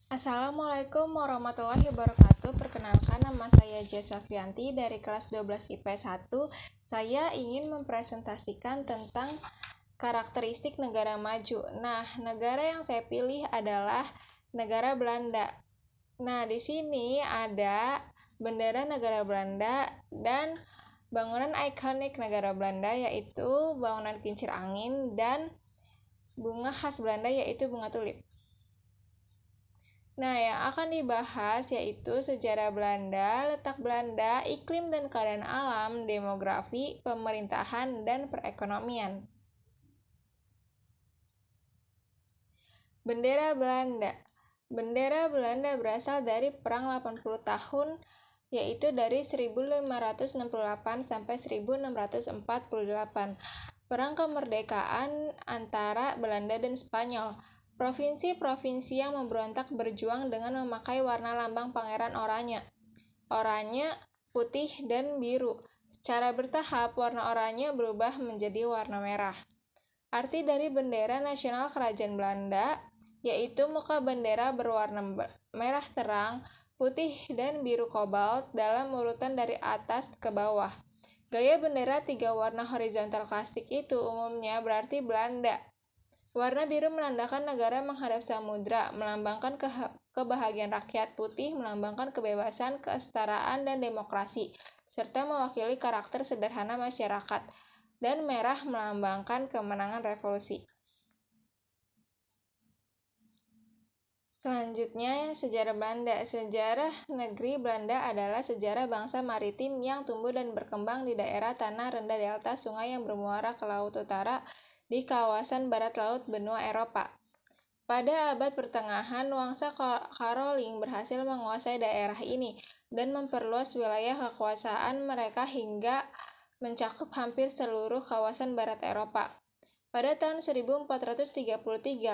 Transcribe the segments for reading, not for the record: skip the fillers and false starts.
Assalamualaikum warahmatullahi wabarakatuh. Perkenalkan, nama saya Jessa Fianti dari kelas 12 IPS 1. Saya ingin mempresentasikan tentang karakteristik negara maju. Nah, negara yang saya pilih adalah negara Belanda. Nah, di sini ada bendera negara Belanda dan bangunan ikonik negara Belanda, yaitu bangunan kincir angin dan bunga khas Belanda, yaitu bunga tulip. Nah, yang akan dibahas yaitu sejarah Belanda, letak Belanda, iklim dan keadaan alam, demografi, pemerintahan, dan perekonomian. Bendera Belanda. Bendera Belanda berasal dari Perang 80 tahun, yaitu dari 1568 sampai 1648. Perang kemerdekaan antara Belanda dan Spanyol. Provinsi-provinsi yang memberontak berjuang dengan memakai warna lambang Pangeran Oranye. Oranye, putih, dan biru. Secara bertahap, warna oranye berubah menjadi warna merah. Arti dari bendera nasional Kerajaan Belanda, yaitu muka bendera berwarna merah terang, putih, dan biru kobalt dalam urutan dari atas ke bawah. Gaya bendera 3 warna horizontal klasik itu umumnya berarti Belanda. Warna biru menandakan negara menghadap samudra, melambangkan kebahagiaan rakyat. Putih melambangkan kebebasan, kesetaraan, dan demokrasi, serta mewakili karakter sederhana masyarakat. Dan merah melambangkan kemenangan revolusi. Selanjutnya, sejarah Belanda. Sejarah negeri Belanda adalah sejarah bangsa maritim yang tumbuh dan berkembang di daerah tanah rendah delta sungai yang bermuara ke Laut Utara di kawasan barat laut benua Eropa. Pada abad pertengahan, Wangsa Karoling berhasil menguasai daerah ini dan memperluas wilayah kekuasaan mereka hingga mencakup hampir seluruh kawasan barat Eropa. Pada tahun 1433,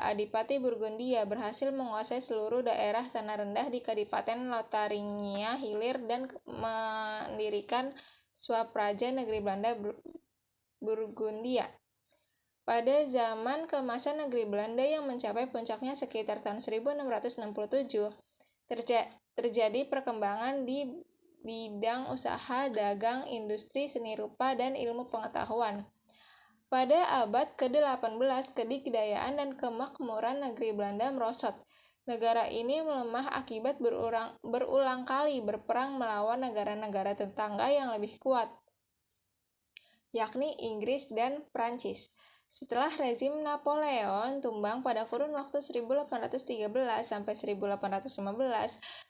Adipati Burgundia berhasil menguasai seluruh daerah tanah rendah di Kadipaten Lotaringia Hilir dan mendirikan Swapraja negeri Belanda Burgundia. Pada zaman keemasan negeri Belanda yang mencapai puncaknya sekitar tahun 1667, terjadi perkembangan di bidang usaha, dagang, industri, seni rupa, dan ilmu pengetahuan. Pada abad ke-18, kedikdayaan dan kemakmuran negeri Belanda merosot. Negara ini melemah akibat berulang kali berperang melawan negara-negara tetangga yang lebih kuat, yakni Inggris dan Prancis. Setelah rezim Napoleon tumbang pada kurun waktu 1813 sampai 1815,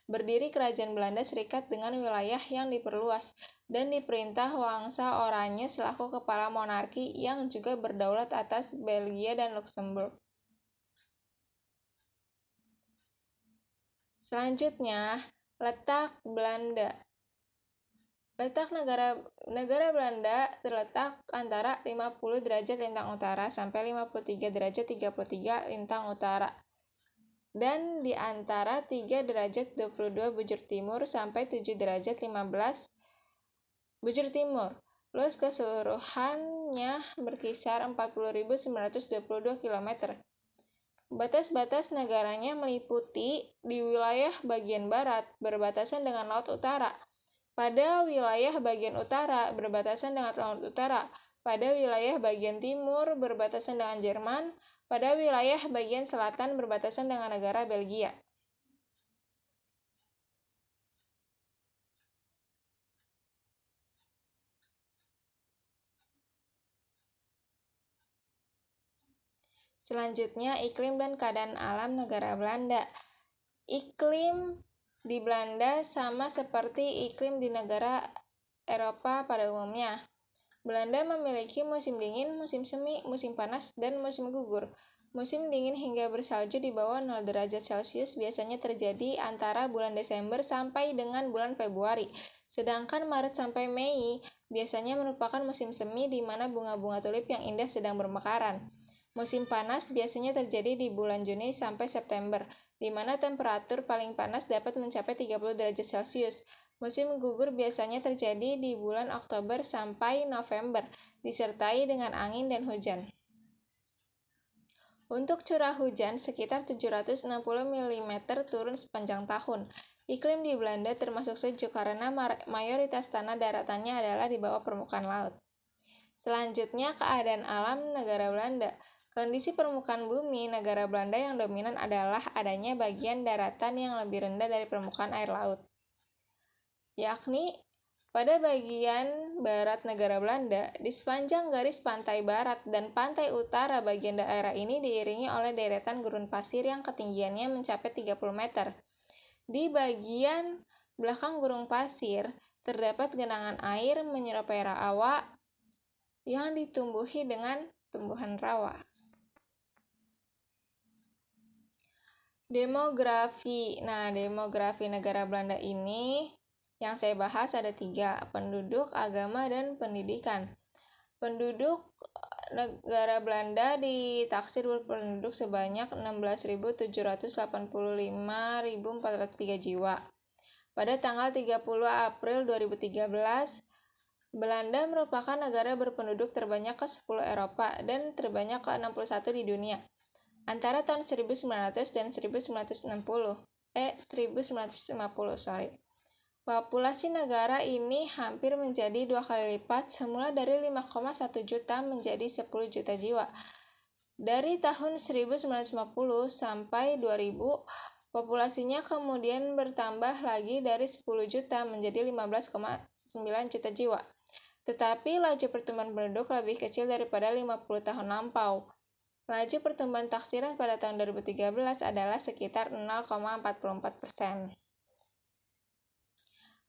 berdiri Kerajaan Belanda Serikat dengan wilayah yang diperluas dan diperintah Wangsa Oranye selaku kepala monarki yang juga berdaulat atas Belgia dan Luxembourg. Selanjutnya, letak Belanda. Letak negara Belanda terletak antara 50 derajat lintang utara sampai 53 derajat 33 lintang utara. Dan di antara 3 derajat 22 bujur timur sampai 7 derajat 15 bujur timur. Luas keseluruhannya berkisar 40.922 km. Batas-batas negaranya meliputi di wilayah bagian barat berbatasan dengan Laut Utara. Pada wilayah bagian utara berbatasan dengan Laut Utara, pada wilayah bagian timur berbatasan dengan Jerman, pada wilayah bagian selatan berbatasan dengan negara Belgia. Selanjutnya, iklim dan keadaan alam negara Belanda. Iklim di Belanda sama seperti iklim di negara Eropa pada umumnya. Belanda memiliki musim dingin, musim semi, musim panas, dan musim gugur. Musim dingin hingga bersalju di bawah 0 derajat Celcius biasanya terjadi antara bulan Desember sampai dengan bulan Februari. Sedangkan Maret sampai Mei biasanya merupakan musim semi di mana bunga-bunga tulip yang indah sedang bermekaran. Musim panas biasanya terjadi di bulan Juni sampai September, di mana temperatur paling panas dapat mencapai 30 derajat Celcius. Musim gugur biasanya terjadi di bulan Oktober sampai November, disertai dengan angin dan hujan. Untuk curah hujan sekitar 760 mm turun sepanjang tahun. Iklim di Belanda termasuk sejuk karena mayoritas tanah daratannya adalah di bawah permukaan laut. Selanjutnya, keadaan alam negara Belanda. Kondisi permukaan bumi negara Belanda yang dominan adalah adanya bagian daratan yang lebih rendah dari permukaan air laut, yakni pada bagian barat negara Belanda, di sepanjang garis pantai barat dan pantai utara bagian daerah ini diiringi oleh deretan gurun pasir yang ketinggiannya mencapai 30 meter. Di bagian belakang gurun pasir, terdapat genangan air menyerupai rawa yang ditumbuhi dengan tumbuhan rawa. Demografi. Nah, demografi negara Belanda ini yang saya bahas ada 3, penduduk, agama, dan pendidikan. Penduduk negara Belanda ditaksir berpenduduk sebanyak 16.785.403 jiwa. Pada tanggal 30 April 2013, Belanda merupakan negara berpenduduk terbanyak ke-10 Eropa dan terbanyak ke-61 di dunia. Antara tahun 1900 dan 1950. Populasi negara ini hampir menjadi 2 kali lipat, semula dari 5,1 juta menjadi 10 juta jiwa. Dari tahun 1950 sampai 2000, populasinya kemudian bertambah lagi dari 10 juta menjadi 15,9 juta jiwa. Tetapi laju pertumbuhan penduduk lebih kecil daripada 50 tahun lampau. Laju pertumbuhan taksiran pada tahun 2013 adalah sekitar 0,44%.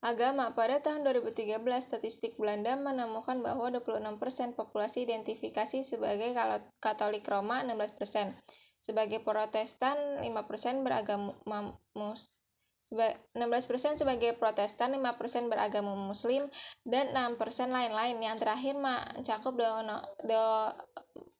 Agama. Pada tahun 2013, statistik Belanda menemukan bahwa 26% populasi identifikasi sebagai Katolik Roma, 16%. Sebagai Protestan, 5% beragama 16% sebagai Protestan, 5% beragama Muslim, dan 6% lain-lain. Yang terakhir mencakup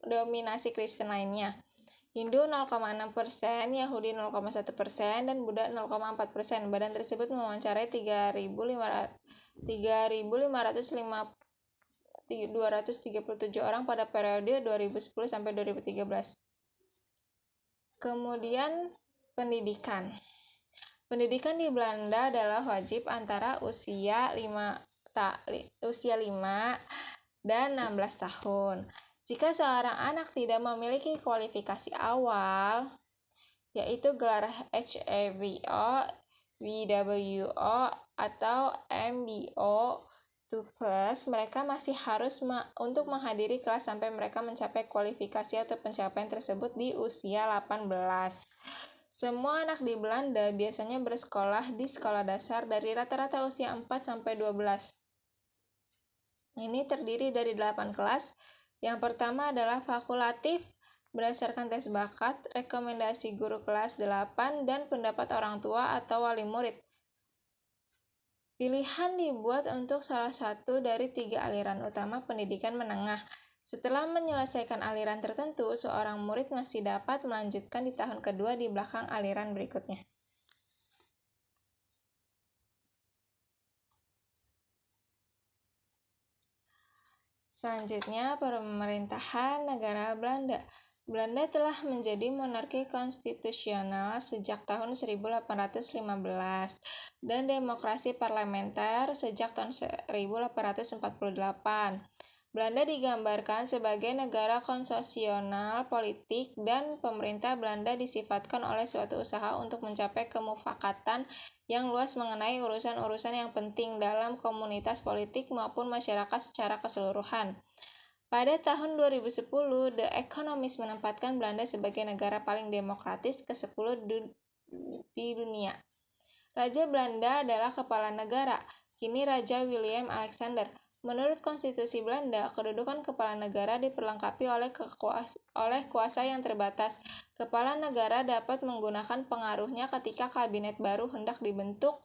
dominasi Kristen lainnya. Hindu 0,6%, Yahudi 0,1%, dan Buddha 0,4%. Badan tersebut mewawancarai 3.237 orang pada periode 2010 sampai 2013. Kemudian pendidikan. Pendidikan di Belanda adalah wajib antara usia 5 dan 16 tahun. Jika seorang anak tidak memiliki kualifikasi awal, yaitu gelar HAVO, VWO, atau MBO 2+, mereka masih harus untuk menghadiri kelas sampai mereka mencapai kualifikasi atau pencapaian tersebut di usia 18. Semua anak di Belanda biasanya bersekolah di sekolah dasar dari rata-rata usia 4-12. Ini terdiri dari 8 kelas. Yang pertama adalah fakultatif, berdasarkan tes bakat, rekomendasi guru kelas 8, dan pendapat orang tua atau wali murid. Pilihan dibuat untuk salah satu dari 3 aliran utama pendidikan menengah. Setelah menyelesaikan aliran tertentu, seorang murid masih dapat melanjutkan di tahun kedua di belakang aliran berikutnya. Selanjutnya, pemerintahan negara Belanda. Belanda telah menjadi monarki konstitusional sejak tahun 1815 dan demokrasi parlementer sejak tahun 1848. Belanda digambarkan sebagai negara konstitusional politik dan pemerintah Belanda disifatkan oleh suatu usaha untuk mencapai kemufakatan yang luas mengenai urusan-urusan yang penting dalam komunitas politik maupun masyarakat secara keseluruhan. Pada tahun 2010, The Economist menempatkan Belanda sebagai negara paling demokratis ke-10 di dunia. Raja Belanda adalah kepala negara, kini Raja Willem Alexander. Menurut konstitusi Belanda, kedudukan kepala negara diperlengkapi oleh kuasa yang terbatas. Kepala negara dapat menggunakan pengaruhnya ketika kabinet baru hendak dibentuk,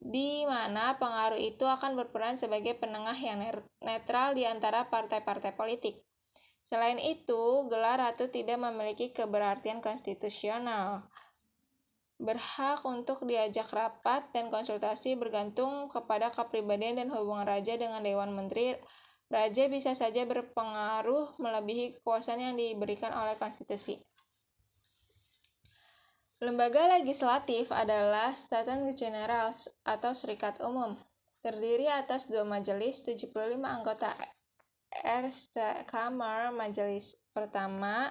di mana pengaruh itu akan berperan sebagai penengah yang netral di antara partai-partai politik. Selain itu, gelar ratu tidak memiliki keberartian konstitusional. Berhak untuk diajak rapat dan konsultasi bergantung kepada kepribadian dan hubungan raja dengan Dewan Menteri. Raja bisa saja berpengaruh melebihi kekuasaan yang diberikan oleh konstitusi. Lembaga legislatif adalah Staten-Generaal atau Serikat Umum. Terdiri atas 2 majelis, 75 anggota. Eerste Kamer, majelis pertama,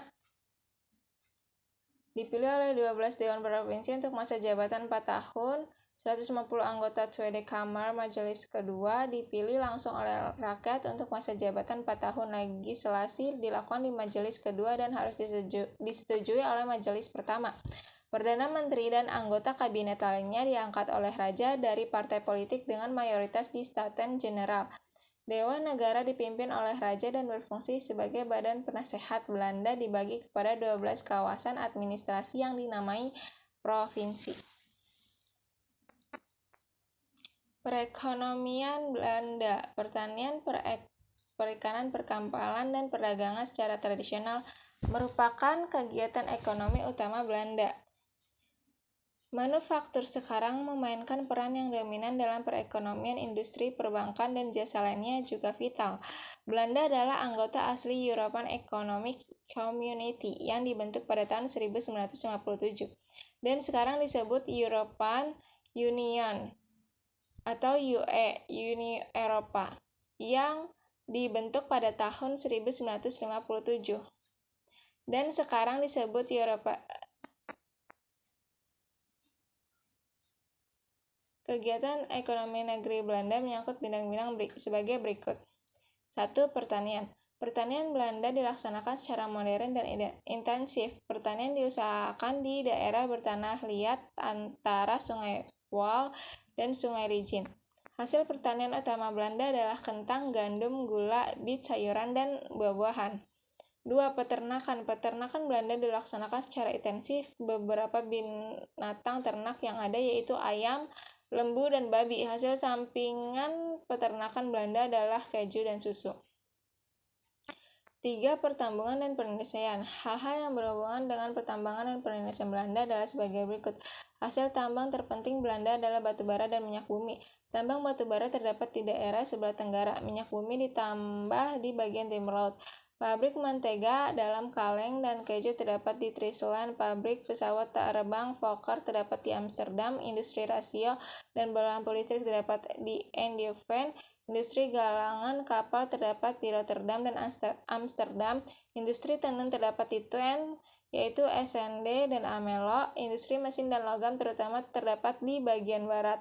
dipilih oleh 12 Dewan Provinsi untuk masa jabatan 4 tahun. 150 anggota Tweede Kamer, majelis kedua, dipilih langsung oleh rakyat untuk masa jabatan 4 tahun. Legislasi dilakukan di majelis kedua dan harus disetujui oleh majelis pertama. Perdana Menteri dan anggota kabinet lainnya diangkat oleh raja dari partai politik dengan mayoritas di Staten-Generaal. Dewan Negara dipimpin oleh raja dan berfungsi sebagai badan penasehat Belanda, dibagi kepada 12 kawasan administrasi yang dinamai provinsi. Perekonomian Belanda, pertanian, perikanan, perkapalan, dan perdagangan secara tradisional merupakan kegiatan ekonomi utama Belanda. Manufaktur sekarang memainkan peran yang dominan dalam perekonomian, industri, perbankan, dan jasa lainnya juga vital. Belanda adalah anggota asli European Economic Community yang dibentuk pada tahun 1957 dan sekarang disebut European Union atau UE, Uni Eropa, yang dibentuk pada tahun 1957 dan sekarang disebut Eropa. Kegiatan ekonomi negeri Belanda menyangkut bidang-bidang sebagai berikut. 1. Pertanian. Pertanian Belanda dilaksanakan secara modern dan intensif. Pertanian diusahakan di daerah bertanah liat antara Sungai Waal dan Sungai Rijn. Hasil pertanian utama Belanda adalah kentang, gandum, gula, bit, sayuran, dan buah-buahan. 2. Peternakan. Peternakan Belanda dilaksanakan secara intensif. Beberapa binatang ternak yang ada yaitu ayam, lembu, dan babi. Hasil sampingan peternakan Belanda adalah keju dan susu. 3. Pertambungan dan perindustrian. Hal-hal yang berhubungan dengan pertambangan dan perindustrian Belanda adalah sebagai berikut. Hasil tambang terpenting Belanda adalah batu bara dan minyak bumi. Tambang batu bara terdapat di daerah sebelah tenggara. Minyak bumi ditambah di bagian timur laut. Pabrik mentega dalam kaleng dan keju terdapat di Friesland. Pabrik pesawat terbang Fokker terdapat di Amsterdam. Industri rasio dan lampu listrik terdapat di Eindhoven. Industri galangan kapal terdapat di Rotterdam dan Amsterdam. Industri tenun terdapat di Twente, yaitu SND dan Amelo. Industri mesin dan logam terutama terdapat di bagian barat.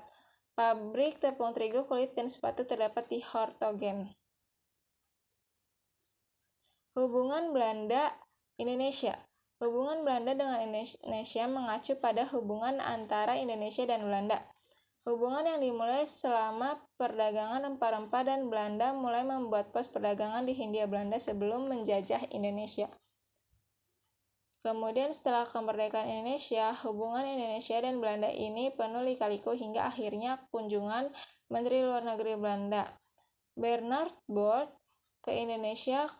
Pabrik tepung terigu, kulit, dan sepatu terdapat di Hortogen. Hubungan Belanda-Indonesia. Hubungan Belanda dengan Indonesia mengacu pada hubungan antara Indonesia dan Belanda. Hubungan yang dimulai selama perdagangan rempah-rempah dan Belanda mulai membuat pos perdagangan di Hindia Belanda sebelum menjajah Indonesia. Kemudian setelah kemerdekaan Indonesia, hubungan Indonesia dan Belanda ini penuh lika-liku hingga akhirnya kunjungan Menteri Luar Negeri Belanda, Bernard Borg, ke Indonesia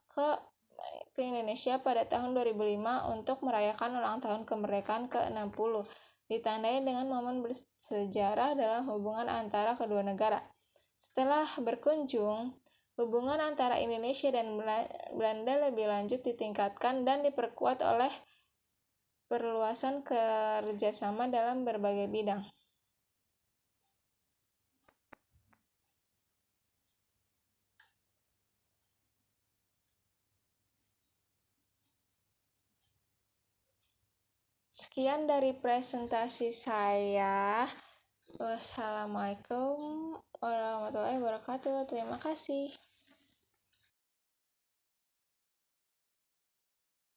pada tahun 2005 untuk merayakan ulang tahun kemerdekaan ke-60. Ditandai dengan momen bersejarah dalam hubungan antara kedua negara. Setelah berkunjung, hubungan antara Indonesia dan Belanda lebih lanjut ditingkatkan dan diperkuat oleh perluasan kerjasama dalam berbagai bidang. Sekian dari presentasi saya. Wassalamualaikum warahmatullahi wabarakatuh. Terima kasih.